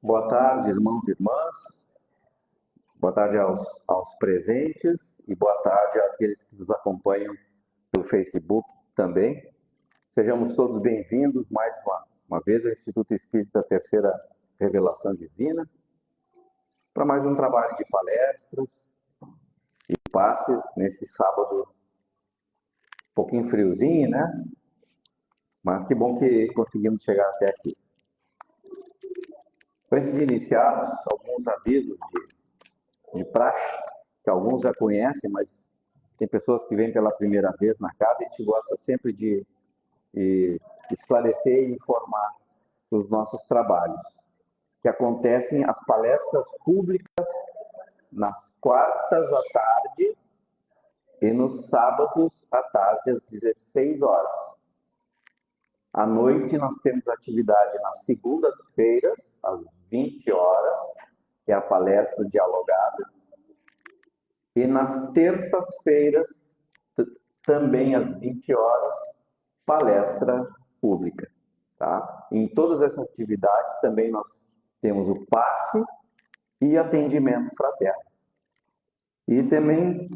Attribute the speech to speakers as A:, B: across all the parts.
A: Boa tarde, irmãos e irmãs. Boa tarde aos presentes e boa tarde àqueles que nos acompanham pelo Facebook também. Sejamos todos bem-vindos mais uma vez ao Instituto Espírita Terceira Revelação Divina para mais um trabalho de palestras e passes nesse sábado um pouquinho friozinho, né? Mas que bom que conseguimos chegar até aqui. Antes de iniciarmos, alguns avisos de praxe, que alguns já conhecem, mas tem pessoas que vêm pela primeira vez na casa e a gente gosta sempre de esclarecer e informar os nossos trabalhos, que acontecem as palestras públicas nas quartas à tarde e nos sábados à tarde, às 16 horas. À noite, nós temos atividade nas segundas-feiras, às 20 horas, que é a palestra dialogada. E nas terças-feiras, também às 20 horas, palestra pública. Tá? Em todas essas atividades, também nós temos o passe e atendimento fraterno. E também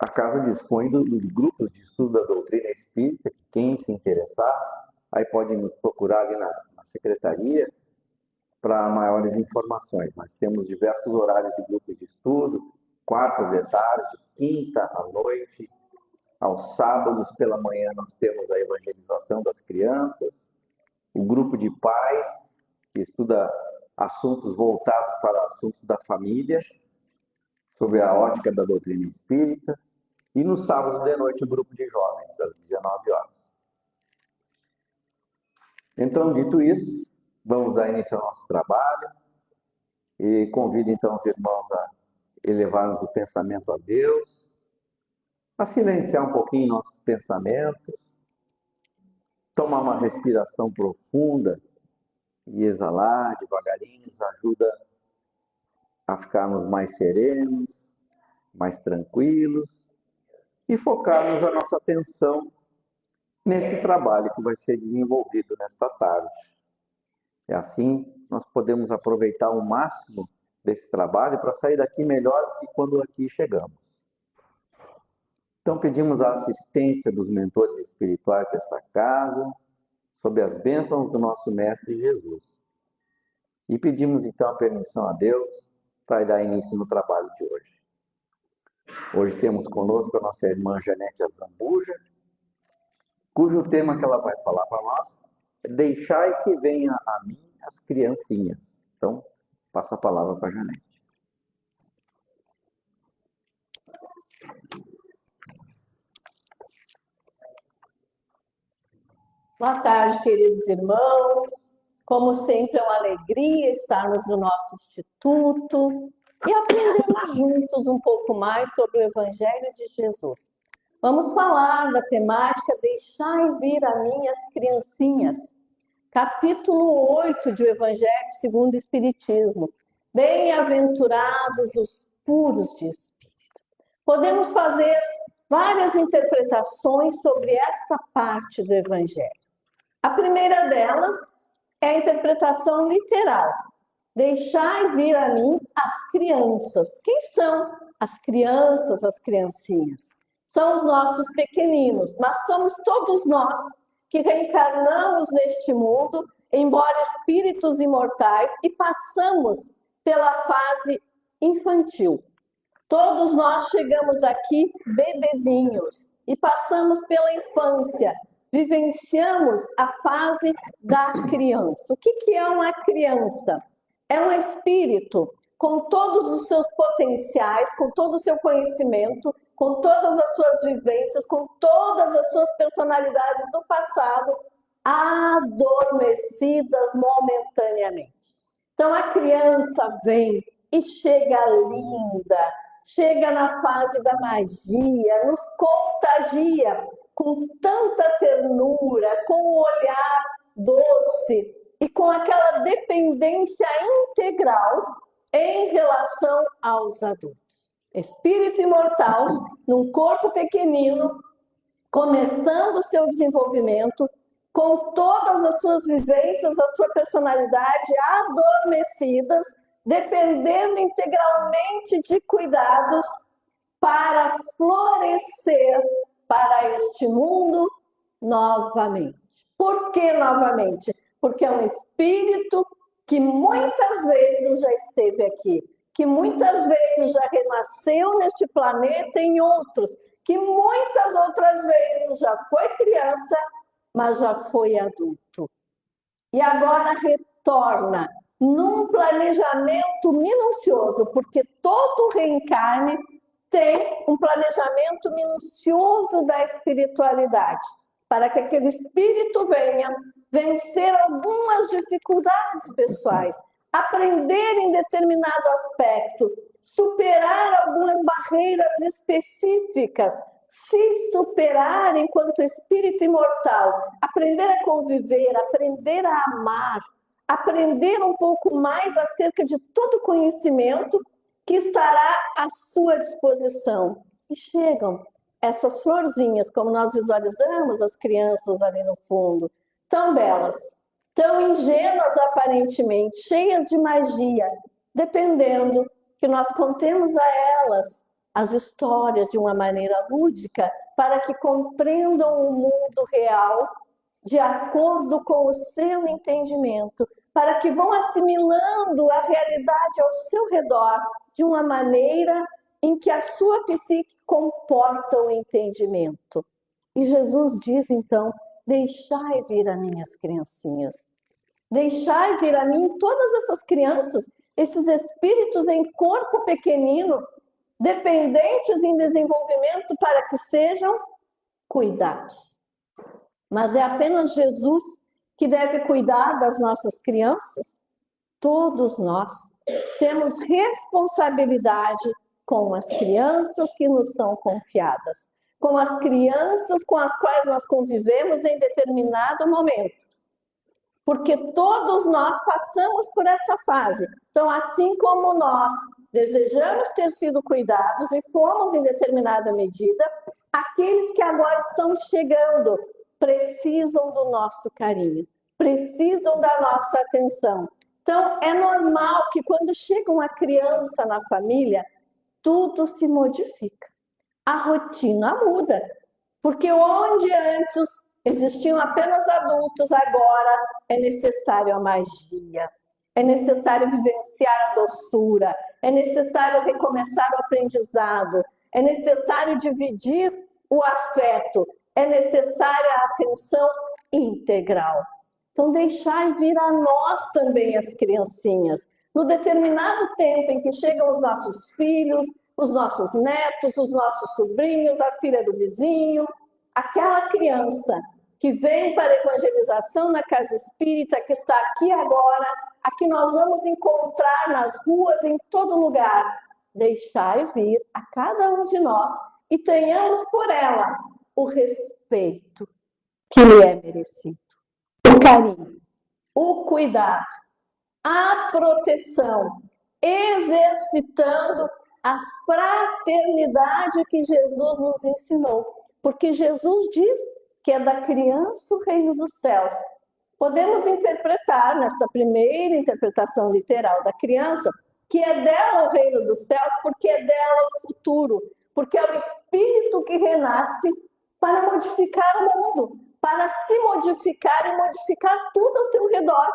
A: a casa dispõe dos grupos de estudo da doutrina espírita, que quem se interessar, aí pode nos procurar ali na secretaria para maiores informações. Nós temos diversos horários de grupos de estudo, quarta de tarde, quinta à noite, aos sábados pela manhã nós temos a evangelização das crianças, o grupo de pais, que estuda assuntos voltados para assuntos da família, sob a ótica da doutrina espírita, e no sábado de noite o grupo de jovens, às 19 horas. Então, dito isso, vamos dar início ao nosso trabalho e convido então os irmãos a elevarmos o pensamento a Deus, a silenciar um pouquinho nossos pensamentos, tomar uma respiração profunda e exalar devagarinho, nos ajuda a ficarmos mais serenos, mais tranquilos e focarmos a nossa atenção nesse trabalho que vai ser desenvolvido nesta tarde. E assim nós podemos aproveitar o máximo desse trabalho para sair daqui melhor do que quando aqui chegamos. Então pedimos a assistência dos mentores espirituais dessa casa, sob as bênçãos do nosso Mestre Jesus. E pedimos então a permissão a Deus para dar início no trabalho de hoje. Hoje temos conosco a nossa irmã Janete Azambuja, cujo tema que ela vai falar para nós é deixai que venha a mim as criancinhas. Então, passa a palavra para a Janete.
B: Boa tarde, queridos irmãos. Como sempre, é uma alegria estarmos no nosso instituto e aprendermos juntos um pouco mais sobre o Evangelho de Jesus. Vamos falar da temática Deixai vir a mim as criancinhas. Capítulo 8 do Evangelho segundo o Espiritismo. Bem-aventurados os puros de espírito. Podemos fazer várias interpretações sobre esta parte do Evangelho. A primeira delas é a interpretação literal. Deixai vir a mim as crianças. Quem são as crianças, as criancinhas? São os nossos pequeninos, mas somos todos nós que reencarnamos neste mundo, embora espíritos imortais, e passamos pela fase infantil. Todos nós chegamos aqui bebezinhos e passamos pela infância, vivenciamos a fase da criança. O que é uma criança? É um espírito com todos os seus potenciais, com todo o seu conhecimento, com todas as suas vivências, com todas as suas personalidades do passado, adormecidas momentaneamente. Então a criança vem e chega linda, chega na fase da magia, nos contagia com tanta ternura, com o olhar doce e com aquela dependência integral em relação aos adultos. Espírito imortal, num corpo pequenino, começando o seu desenvolvimento, com todas as suas vivências, a sua personalidade adormecidas, dependendo integralmente de cuidados para florescer para este mundo novamente. Por que novamente? Porque é um espírito que muitas vezes já esteve aqui, que muitas vezes já renasceu neste planeta em outros, que muitas outras vezes já foi criança, mas já foi adulto. E agora retorna num planejamento minucioso, porque todo reencarne tem um planejamento minucioso da espiritualidade, para que aquele espírito venha vencer algumas dificuldades pessoais, aprender em determinado aspecto, superar algumas barreiras específicas, se superar enquanto espírito imortal, aprender a conviver, aprender a amar, aprender um pouco mais acerca de todo conhecimento que estará à sua disposição. E chegam essas florzinhas, como nós visualizamos as crianças ali no fundo, tão belas, tão ingênuas aparentemente, cheias de magia, dependendo que nós contemos a elas as histórias de uma maneira lúdica, para que compreendam o mundo real de acordo com o seu entendimento, para que vão assimilando a realidade ao seu redor de uma maneira em que a sua psique comporta o entendimento. E Jesus diz, então, deixai vir a minhas criancinhas. Deixai vir a mim todas essas crianças, esses espíritos em corpo pequenino, dependentes em desenvolvimento para que sejam cuidados. Mas é apenas Jesus que deve cuidar das nossas crianças? Todos nós temos responsabilidade com as crianças que nos são confiadas, com as crianças com as quais nós convivemos em determinado momento. Porque todos nós passamos por essa fase. Então, assim como nós desejamos ter sido cuidados e fomos em determinada medida, aqueles que agora estão chegando precisam do nosso carinho, precisam da nossa atenção. Então, é normal que quando chega uma criança na família, tudo se modifica. A rotina muda, porque onde antes existiam apenas adultos, agora é necessário a magia, é necessário vivenciar a doçura, é necessário recomeçar o aprendizado, é necessário dividir o afeto, é necessária a atenção integral. Então, deixai vir a nós também as criancinhas. No determinado tempo em que chegam os nossos filhos, os nossos netos, os nossos sobrinhos, a filha do vizinho, aquela criança que vem para a evangelização na casa espírita, que está aqui agora, a que nós vamos encontrar nas ruas, em todo lugar. Deixai vir a cada um de nós e tenhamos por ela o respeito que lhe é merecido, o carinho, o cuidado, a proteção, exercitando a fraternidade que Jesus nos ensinou. Porque Jesus diz que é da criança o reino dos céus. Podemos interpretar, nesta primeira interpretação literal da criança, que é dela o reino dos céus, porque é dela o futuro, porque é o espírito que renasce para modificar o mundo, para se modificar e modificar tudo ao seu redor,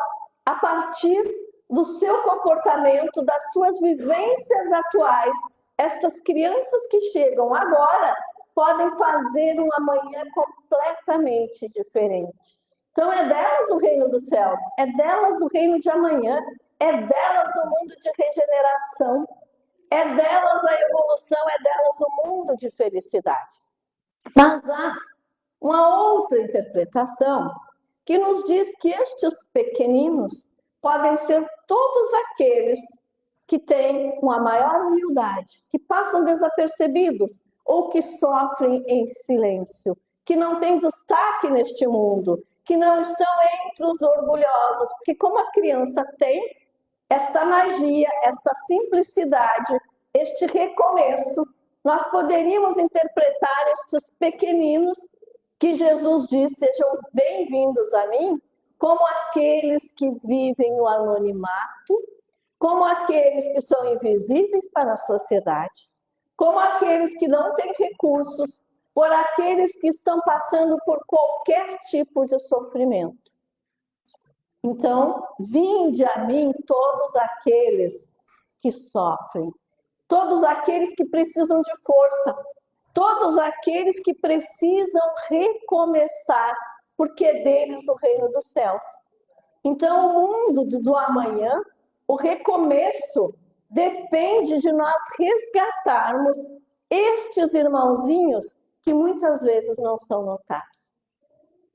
B: a partir do seu comportamento, das suas vivências atuais. Estas crianças que chegam agora podem fazer um amanhã completamente diferente. Então, é delas o reino dos céus, é delas o reino de amanhã, é delas o mundo de regeneração, é delas a evolução, é delas o mundo de felicidade. Mas há uma outra interpretação que nos diz que estes pequeninos podem ser todos aqueles que têm uma maior humildade, que passam desapercebidos ou que sofrem em silêncio, que não têm destaque neste mundo, que não estão entre os orgulhosos, porque como a criança tem esta magia, esta simplicidade, este recomeço, nós poderíamos interpretar estes pequeninos que Jesus diz: sejam bem-vindos a mim, como aqueles que vivem no anonimato, como aqueles que são invisíveis para a sociedade, como aqueles que não têm recursos, por aqueles que estão passando por qualquer tipo de sofrimento. Então, vinde a mim todos aqueles que sofrem, todos aqueles que precisam de força, todos aqueles que precisam recomeçar, porque é deles o reino dos céus. Então, o mundo do amanhã, o recomeço, depende de nós resgatarmos estes irmãozinhos que muitas vezes não são notados,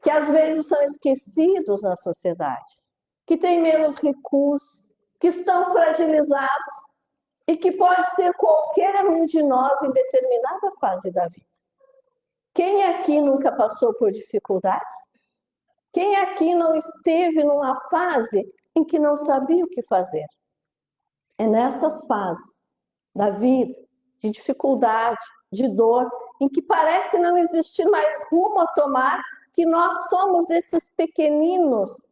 B: que às vezes são esquecidos na sociedade, que têm menos recursos, que estão fragilizados e que pode ser qualquer um de nós em determinada fase da vida. Quem aqui nunca passou por dificuldades? Quem aqui não esteve numa fase em que não sabia o que fazer? É nessas fases da vida, de dificuldade, de dor, em que parece não existir mais rumo a tomar, que nós somos esses pequeninos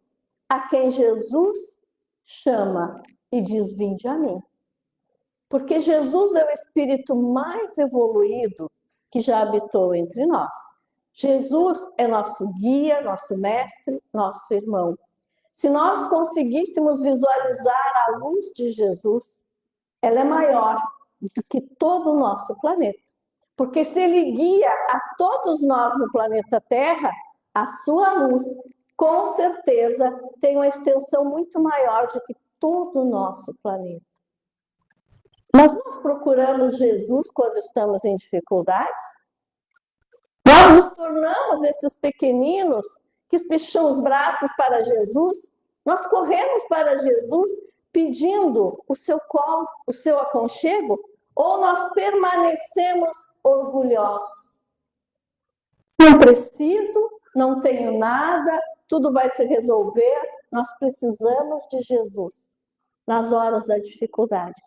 B: a quem Jesus chama e diz: vinde a mim. Porque Jesus é o espírito mais evoluído que já habitou entre nós. Jesus é nosso guia, nosso mestre, nosso irmão. Se nós conseguíssemos visualizar a luz de Jesus, ela é maior do que todo o nosso planeta. Porque se ele guia a todos nós no planeta Terra, a sua luz, com certeza, tem uma extensão muito maior do que todo o nosso planeta. Mas nós procuramos Jesus quando estamos em dificuldades? Nós nos tornamos esses pequeninos que fecham os braços para Jesus? Nós corremos para Jesus pedindo o seu colo, o seu aconchego? Ou nós permanecemos orgulhosos? Não preciso, não tenho nada, tudo vai se resolver. Nós precisamos de Jesus nas horas da dificuldade.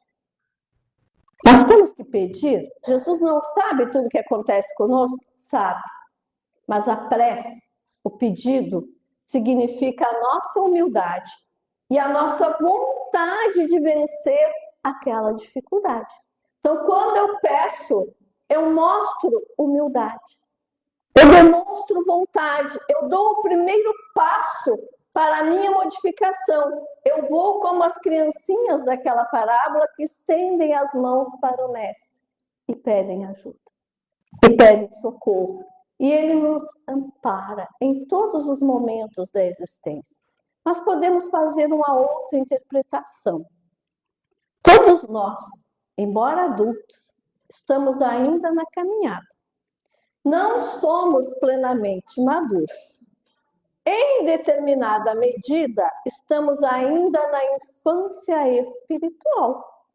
B: Nós temos que pedir. Jesus não sabe tudo o que acontece conosco? Sabe. Mas a prece, o pedido, significa a nossa humildade e a nossa vontade de vencer aquela dificuldade. Então, quando eu peço, eu mostro humildade. Eu demonstro vontade. Eu dou o primeiro passo para a minha modificação. Eu vou como as criancinhas daquela parábola que estendem as mãos para o mestre e pedem ajuda, e pedem socorro. E ele nos ampara em todos os momentos da existência. Nós podemos fazer uma outra interpretação. Todos nós, embora adultos, estamos ainda na caminhada. Não somos plenamente maduros. Em determinada medida, estamos ainda na infância espiritual.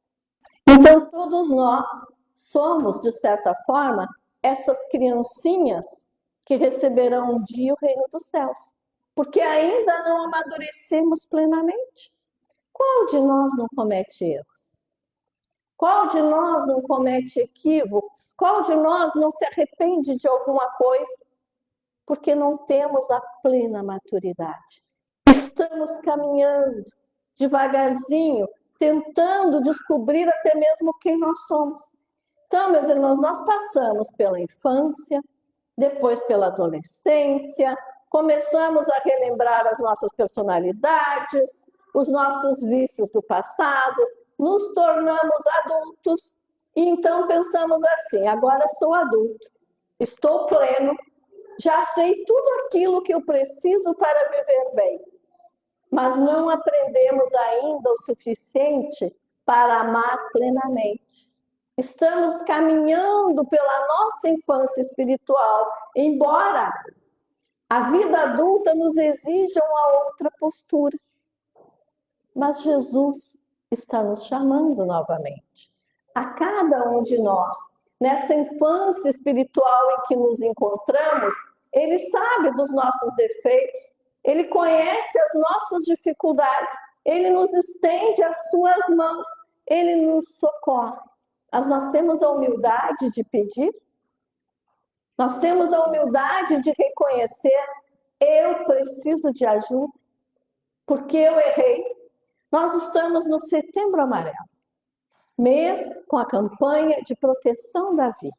B: Então, todos nós somos, de certa forma, essas criancinhas que receberão um dia o reino dos céus. Porque ainda não amadurecemos plenamente. Qual de nós não comete erros? Qual de nós não comete equívocos? Qual de nós não se arrepende de alguma coisa? Porque não temos a plena maturidade. Estamos caminhando devagarzinho, tentando descobrir até mesmo quem nós somos. Então, meus irmãos, nós passamos pela infância, depois pela adolescência, começamos a relembrar as nossas personalidades, os nossos vícios do passado, nos tornamos adultos e então pensamos assim: agora sou adulto, estou pleno, já sei tudo aquilo que eu preciso para viver bem, mas não aprendemos ainda o suficiente para amar plenamente. Estamos caminhando pela nossa infância espiritual, embora a vida adulta nos exija uma outra postura. Mas Jesus está nos chamando novamente. A cada um de nós, nessa infância espiritual em que nos encontramos, ele sabe dos nossos defeitos, ele conhece as nossas dificuldades, ele nos estende as suas mãos, ele nos socorre. Mas nós temos a humildade de pedir? Nós temos a humildade de reconhecer: eu preciso de ajuda, porque eu errei. Nós estamos no Setembro Amarelo, mês com a campanha de proteção da vida.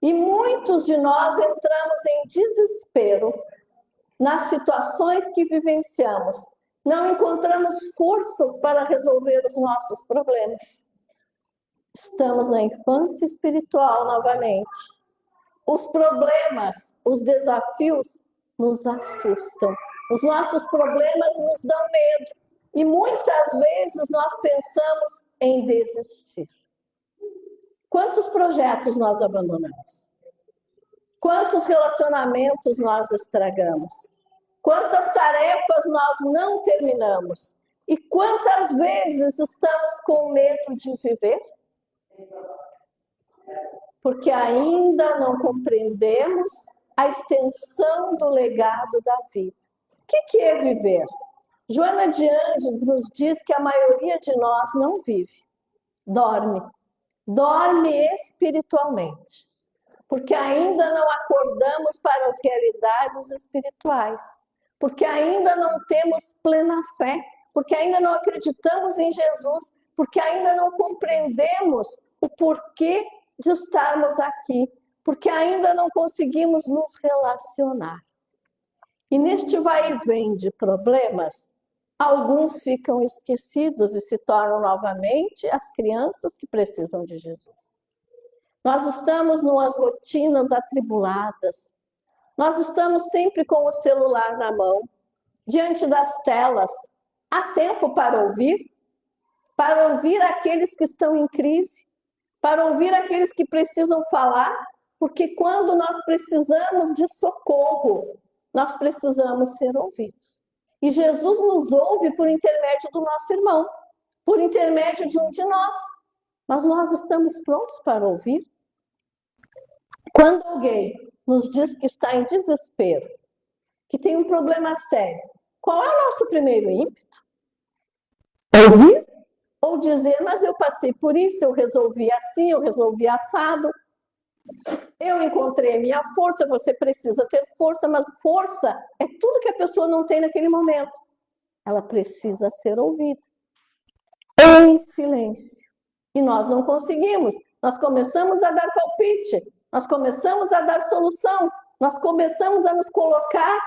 B: E muitos de nós entramos em desespero nas situações que vivenciamos. Não encontramos forças para resolver os nossos problemas. Estamos na infância espiritual novamente. Os problemas, os desafios nos assustam. Os nossos problemas nos dão medo. E muitas vezes nós pensamos em desistir. Quantos projetos nós abandonamos? Quantos relacionamentos nós estragamos? Quantas tarefas nós não terminamos? E quantas vezes estamos com medo de viver? Porque ainda não compreendemos a extensão do legado da vida. O que é viver? Joana de Ângeles nos diz que a maioria de nós não vive, dorme. Dorme espiritualmente, porque ainda não acordamos para as realidades espirituais, porque ainda não temos plena fé, porque ainda não acreditamos em Jesus, porque ainda não compreendemos o porquê de estarmos aqui, porque ainda não conseguimos nos relacionar. E neste vai e vem de problemas, alguns ficam esquecidos e se tornam novamente as crianças que precisam de Jesus. Nós estamos numas rotinas atribuladas. Nós estamos sempre com o celular na mão, diante das telas. Há tempo para ouvir aqueles que estão em crise, para ouvir aqueles que precisam falar, porque quando nós precisamos de socorro, nós precisamos ser ouvidos. E Jesus nos ouve por intermédio do nosso irmão, por intermédio de um de nós. Mas nós estamos prontos para ouvir? Quando alguém nos diz que está em desespero, que tem um problema sério, qual é o nosso primeiro ímpeto? Ouvir? Ou dizer: mas eu passei por isso, eu resolvi assim, eu resolvi assado, eu encontrei a minha força. Você precisa ter força, mas força é tudo que a pessoa não tem naquele momento. Ela precisa ser ouvida. Em silêncio. E nós não conseguimos. Nós começamos a dar palpite, nós começamos a dar solução, nós começamos a nos colocar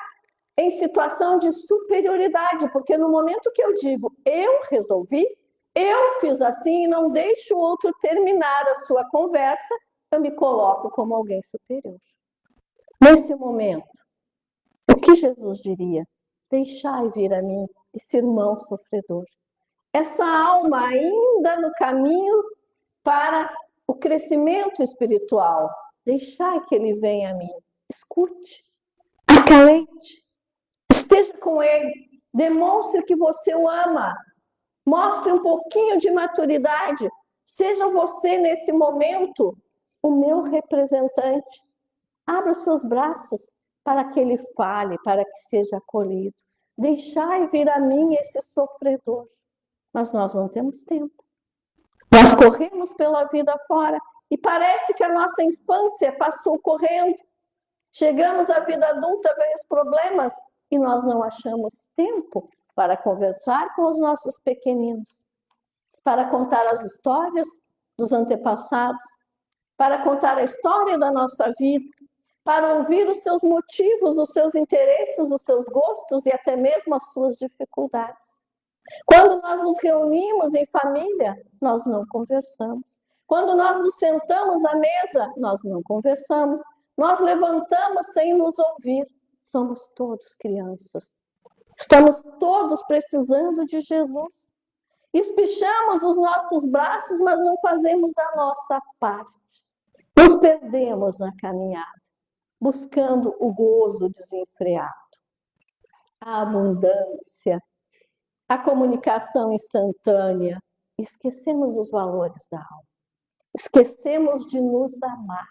B: em situação de superioridade, porque no momento que eu digo: eu resolvi, eu fiz assim, e não deixo o outro terminar a sua conversa, eu me coloco como alguém superior. Nesse momento, o que Jesus diria? Deixai vir a mim esse irmão sofredor. Essa alma ainda no caminho para o crescimento espiritual. Deixai que ele venha a mim. Escute, acalente, esteja com ele, demonstre que você o ama. Mostre um pouquinho de maturidade. Seja você, nesse momento, o meu representante. Abra os seus braços para que ele fale, para que seja acolhido. Deixai vir a mim esse sofredor. Mas nós não temos tempo. Nós corremos pela vida fora e parece que a nossa infância passou correndo. Chegamos à vida adulta, vem os problemas e nós não achamos tempo para conversar com os nossos pequeninos, para contar as histórias dos antepassados, para contar a história da nossa vida, para ouvir os seus motivos, os seus interesses, os seus gostos e até mesmo as suas dificuldades. Quando nós nos reunimos em família, nós não conversamos. Quando nós nos sentamos à mesa, nós não conversamos. Nós levantamos sem nos ouvir. Somos todos crianças. Estamos todos precisando de Jesus. Espichamos os nossos braços, mas não fazemos a nossa parte. Nos perdemos na caminhada, buscando o gozo desenfreado, a abundância, a comunicação instantânea. Esquecemos os valores da alma. Esquecemos de nos amar.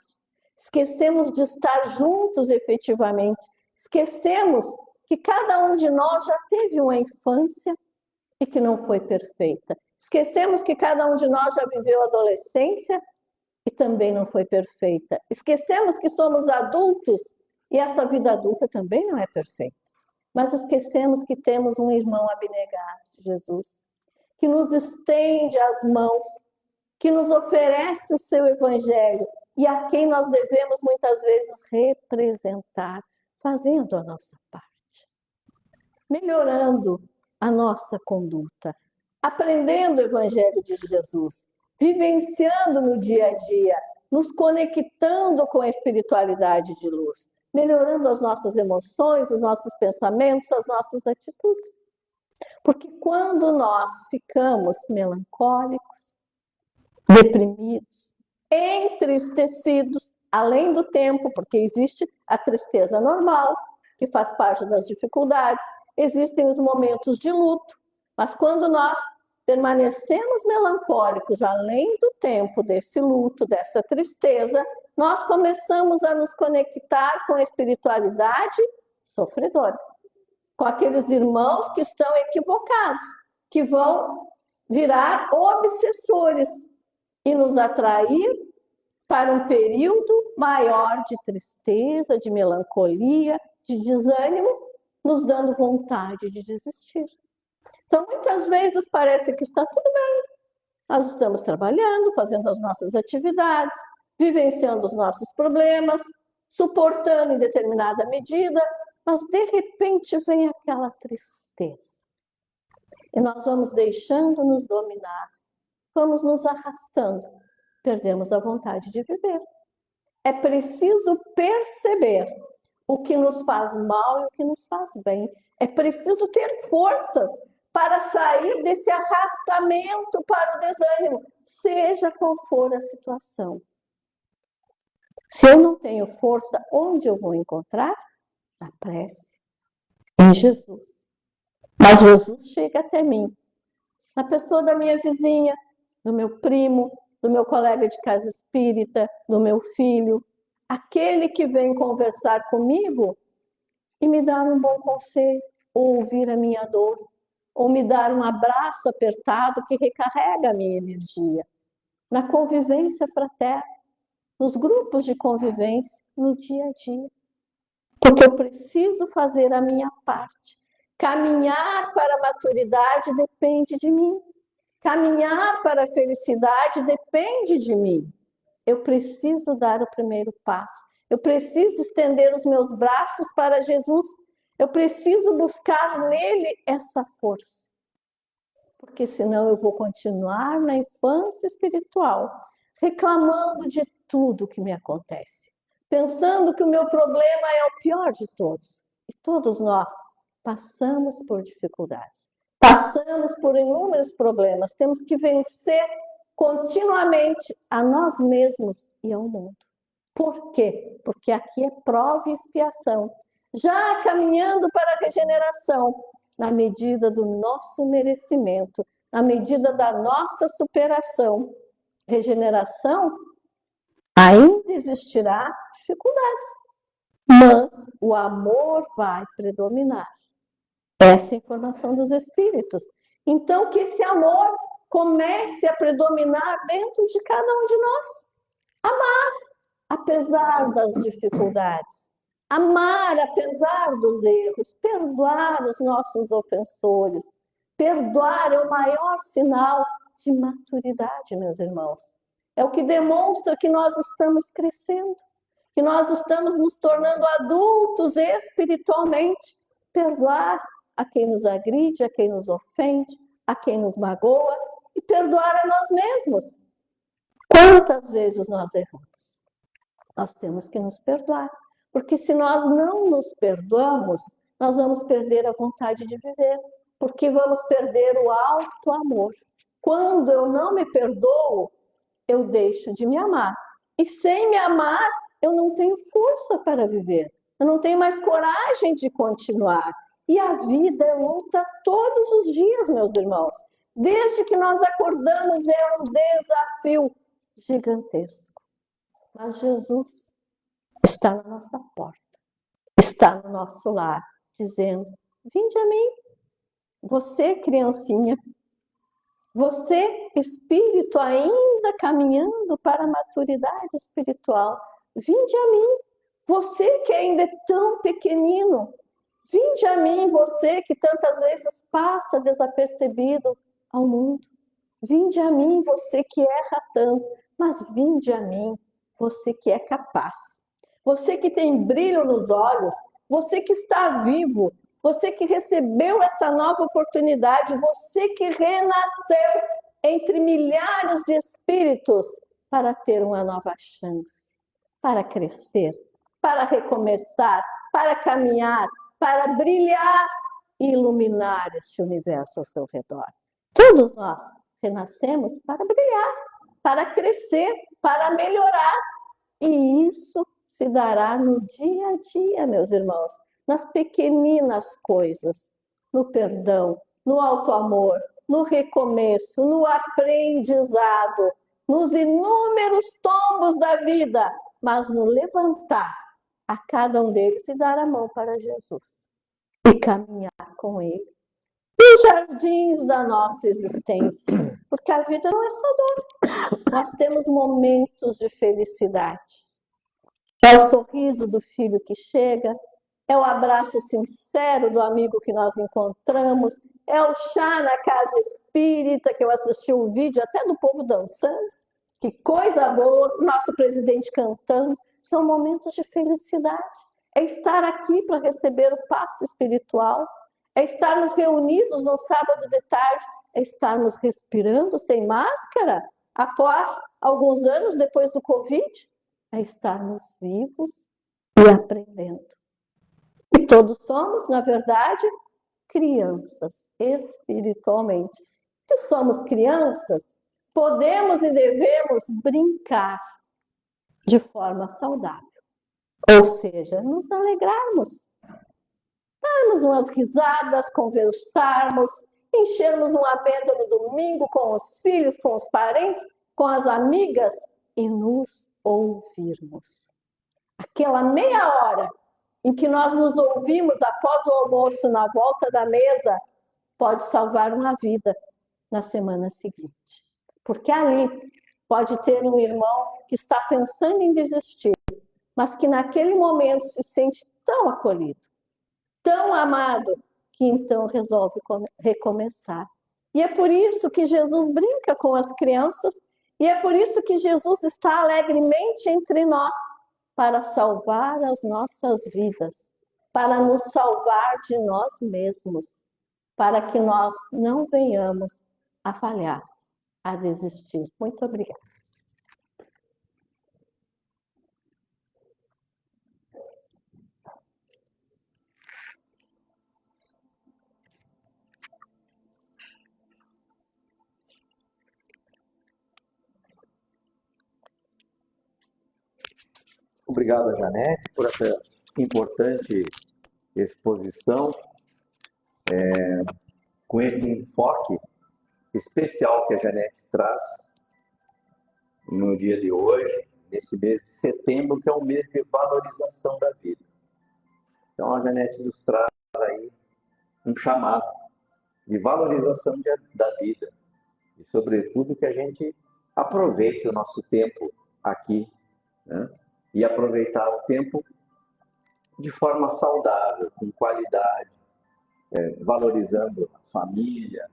B: Esquecemos de estar juntos efetivamente. Esquecemos que cada um de nós já teve uma infância e que não foi perfeita. Esquecemos que cada um de nós já viveu a adolescência e também não foi perfeita. Esquecemos que somos adultos e essa vida adulta também não é perfeita. Mas esquecemos que temos um irmão abnegado, Jesus, que nos estende as mãos, que nos oferece o seu evangelho e a quem nós devemos muitas vezes representar, fazendo a nossa parte, melhorando a nossa conduta, aprendendo o evangelho de Jesus, vivenciando no dia a dia, nos conectando com a espiritualidade de luz, melhorando as nossas emoções, os nossos pensamentos, as nossas atitudes. Porque quando nós ficamos melancólicos, deprimidos, entristecidos, além do tempo, porque existe a tristeza normal, que faz parte das dificuldades, existem os momentos de luto, mas quando nós permanecemos melancólicos além do tempo desse luto, dessa tristeza, nós começamos a nos conectar com a espiritualidade sofredora, com aqueles irmãos que estão equivocados, que vão virar obsessores e nos atrair para um período maior de tristeza, de melancolia, de desânimo, nos dando vontade de desistir. Então, muitas vezes parece que está tudo bem. Nós estamos trabalhando, fazendo as nossas atividades, vivenciando os nossos problemas, suportando em determinada medida, mas de repente vem aquela tristeza. E nós vamos deixando nos dominar, vamos nos arrastando, perdemos a vontade de viver. É preciso perceber o que nos faz mal e o que nos faz bem. É preciso ter forças para sair desse arrastamento para o desânimo, seja qual for a situação. Se eu não tenho força, onde eu vou encontrar? Na prece, em Jesus. Mas Jesus chega até mim, na pessoa da minha vizinha, do meu primo, do meu colega de casa espírita, do meu filho, aquele que vem conversar comigo e me dar um bom conselho, ou ouvir a minha dor, ou me dar um abraço apertado que recarrega a minha energia. Na convivência fraterna, nos grupos de convivência, no dia a dia. Porque eu preciso fazer a minha parte. Caminhar para a maturidade depende de mim. Caminhar para a felicidade depende de mim. Eu preciso dar o primeiro passo. Eu preciso estender os meus braços para Jesus. Eu preciso buscar nele essa força. Porque senão eu vou continuar na infância espiritual, reclamando de tudo que me acontece, pensando que o meu problema é o pior de todos. E todos nós passamos por dificuldades, passamos por inúmeros problemas, temos que vencer continuamente a nós mesmos e ao mundo. Por quê? Porque aqui é prova e expiação, já caminhando para a regeneração, na medida do nosso merecimento, na medida da nossa superação. Regeneração, ainda existirá dificuldades, mas o amor vai predominar. Essa é a informação dos espíritos. Então, que esse amor comece a predominar dentro de cada um de nós. Amar, apesar das dificuldades. Amar, apesar dos erros. Perdoar os nossos ofensores. Perdoar é o maior sinal de maturidade, meus irmãos. É o que demonstra que nós estamos crescendo, que nós estamos nos tornando adultos espiritualmente. Perdoar a quem nos agride, a quem nos ofende, a quem nos magoa e perdoar a nós mesmos. Quantas vezes nós erramos? Nós temos que nos perdoar, porque se nós não nos perdoamos, nós vamos perder a vontade de viver, porque vamos perder o alto amor. Quando eu não me perdoo, eu deixo de me amar. E sem me amar, eu não tenho força para viver. Eu não tenho mais coragem de continuar. E a vida é luta todos os dias, meus irmãos. Desde que nós acordamos, é um desafio gigantesco. Mas Jesus está na nossa porta, está no nosso lar, dizendo: vinde a mim, você, criancinha, Você, espírito ainda caminhando para a maturidade espiritual, vinde a mim. Você que ainda é tão pequenino, vinde a mim, você que tantas vezes passa desapercebido ao mundo. Vinde a mim, você que erra tanto, mas vinde a mim, você que é capaz. Você que tem brilho nos olhos, você que está vivo, você que recebeu essa nova oportunidade, você que renasceu entre milhares de espíritos para ter uma nova chance, para crescer, para recomeçar, para caminhar, para brilhar e iluminar este universo ao seu redor. Todos nós renascemos para brilhar, para crescer, para melhorar. E isso se dará no dia a dia, meus irmãos, nas pequeninas coisas, no perdão, no auto-amor, no recomeço, no aprendizado, nos inúmeros tombos da vida, mas no levantar a cada um deles e dar a mão para Jesus e caminhar com Ele nos jardins da nossa existência, porque a vida não é só dor. Nós temos momentos de felicidade. É o sorriso do filho que chega, é o abraço sincero do amigo que nós encontramos, é o chá na casa espírita, que eu assisti um vídeo até do povo dançando. Que coisa boa, nosso presidente cantando. São momentos de felicidade. É estar aqui para receber o passe espiritual, é estarmos reunidos no sábado de tarde, é estarmos respirando sem máscara após alguns anos depois do Covid, é estarmos vivos e aprendendo. E todos somos, na verdade, crianças espiritualmente. Se somos crianças, podemos e devemos brincar de forma saudável. Ou seja, nos alegrarmos, darmos umas risadas, conversarmos, enchermos uma mesa no domingo com os filhos, com os parentes, com as amigas e nos ouvirmos. Aquela meia hora em que nós nos ouvimos após o almoço na volta da mesa pode salvar uma vida na semana seguinte. Porque ali pode ter um irmão que está pensando em desistir, mas que naquele momento se sente tão acolhido, tão amado, que então resolve recomeçar. E é por isso que Jesus brinca com as crianças, e é por isso que Jesus está alegremente entre nós, para salvar as nossas vidas, para nos salvar de nós mesmos, para que nós não venhamos a falhar, a desistir. Muito obrigada.
A: Obrigado, Janete, por essa importante exposição, com esse enfoque especial que a Janete traz no dia de hoje, nesse mês de setembro, que é um mês de valorização da vida. Então, a Janete nos traz aí um chamado de valorização da vida e, sobretudo, que a gente aproveite o nosso tempo aqui, né? E aproveitar o tempo de forma saudável, com qualidade, valorizando a família,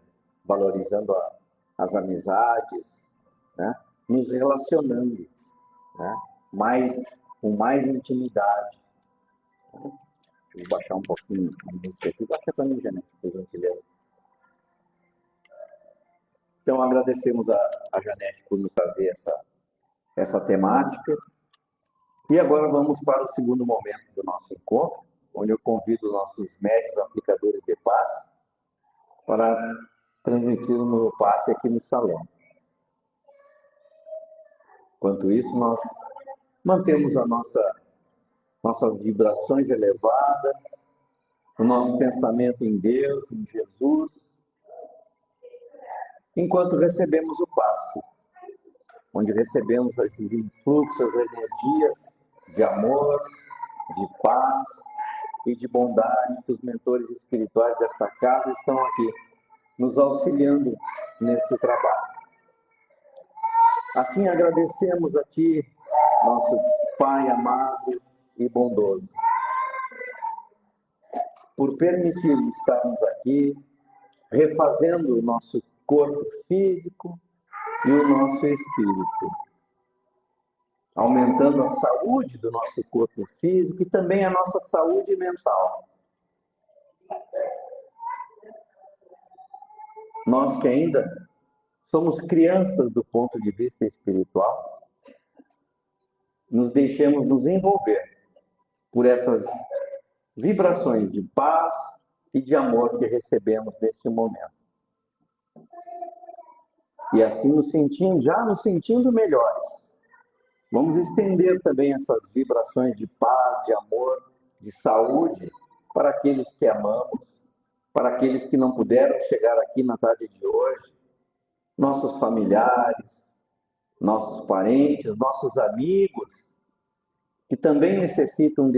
A: valorizando as amizades, né? Nos relacionando, né? Com mais intimidade. Vou baixar um pouquinho a música aqui. Baixa para mim, Janete, por gentileza. Então, agradecemos a Janete por nos trazer essa temática. E agora vamos para o segundo momento do nosso encontro, onde eu convido nossos médios aplicadores de passe para transmitir o meu passe aqui no salão. Enquanto isso, nós mantemos nossas vibrações elevadas, o nosso pensamento em Deus, em Jesus, enquanto recebemos o passe, onde recebemos esses influxos, energias de amor, de paz e de bondade que os mentores espirituais desta casa estão aqui nos auxiliando nesse trabalho. Assim agradecemos a Ti, nosso Pai amado e bondoso, por permitir estarmos aqui, refazendo o nosso corpo físico e o nosso espírito, aumentando a saúde do nosso corpo físico e também a nossa saúde mental. Nós que ainda somos crianças do ponto de vista espiritual, nos deixemos nos envolver por essas vibrações de paz e de amor que recebemos neste momento. E assim já nos sentindo melhores. Vamos estender também essas vibrações de paz, de amor, de saúde para aqueles que amamos, para aqueles que não puderam chegar aqui na tarde de hoje, nossos familiares, nossos parentes, nossos amigos, que também necessitam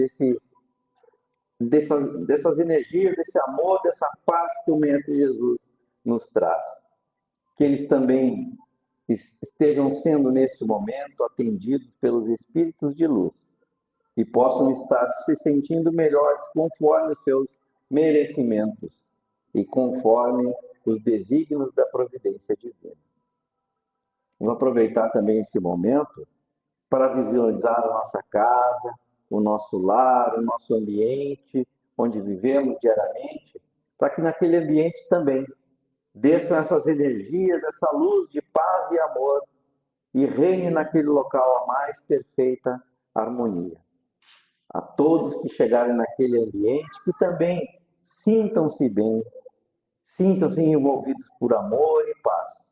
A: dessas energias, desse amor, dessa paz que o Mestre Jesus nos traz. Que eles também estejam sendo, neste momento, atendidos pelos Espíritos de luz e possam estar se sentindo melhores conforme os seus merecimentos e conforme os desígnios da providência divina. Vamos aproveitar também esse momento para visualizar a nossa casa, o nosso lar, o nosso ambiente, onde vivemos diariamente, para que naquele ambiente também desçam essas energias, essa luz de paz e amor e reine naquele local a mais perfeita harmonia. A todos que chegarem naquele ambiente, que também sintam-se bem, sintam-se envolvidos por amor e paz.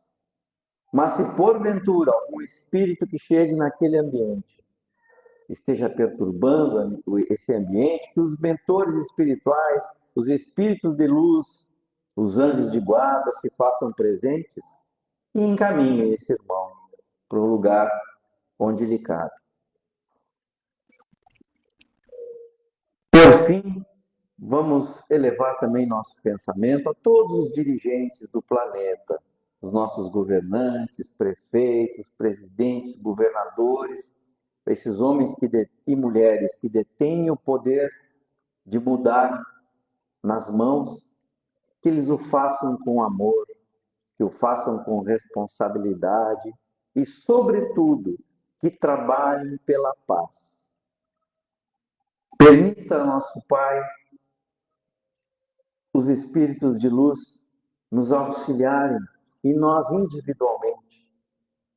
A: Mas se porventura algum espírito que chegue naquele ambiente esteja perturbando esse ambiente, que os mentores espirituais, os espíritos de luz, os anjos de guarda se façam presentes e encaminhem esse irmão para o lugar onde lhe cabe. Por fim, vamos elevar também nosso pensamento a todos os dirigentes do planeta, os nossos governantes, prefeitos, presidentes, governadores, esses homens e mulheres que detêm o poder de mudar nas mãos, que eles o façam com amor, que o façam com responsabilidade e, sobretudo, que trabalhem pela paz. Permita, nosso Pai, os espíritos de luz nos auxiliarem e nós individualmente,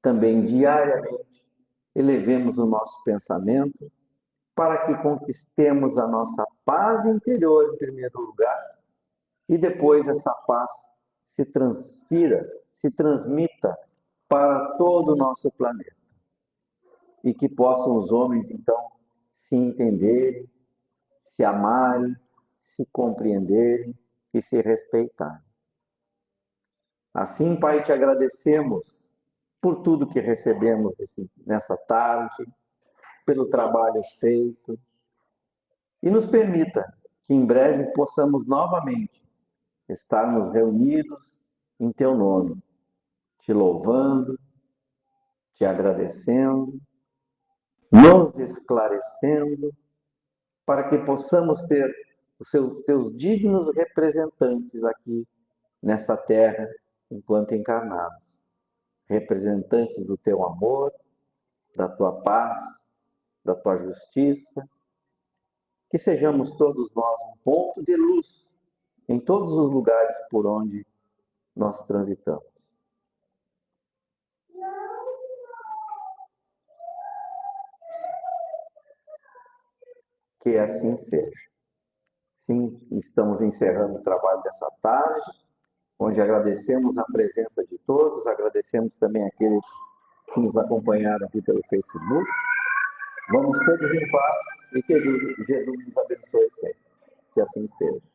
A: também diariamente, elevemos o nosso pensamento para que conquistemos a nossa paz interior em primeiro lugar e depois essa paz se transmita para todo o nosso planeta. E que possam os homens, então, se entenderem, se amarem, se compreenderem e se respeitarem. Assim, Pai, te agradecemos por tudo que recebemos nessa tarde, pelo trabalho feito, e nos permita que em breve possamos novamente estarmos reunidos em Teu nome, te louvando, te agradecendo, nos esclarecendo, para que possamos ser os Teus dignos representantes aqui nessa terra, enquanto encarnados, representantes do Teu amor, da Tua paz, da Tua justiça, que sejamos todos nós um ponto de luz em todos os lugares por onde nós transitamos. Que assim seja. Sim, estamos encerrando o trabalho dessa tarde, onde agradecemos a presença de todos, agradecemos também aqueles que nos acompanharam aqui pelo Facebook. Vamos todos em paz e que Jesus nos abençoe sempre. Que assim seja.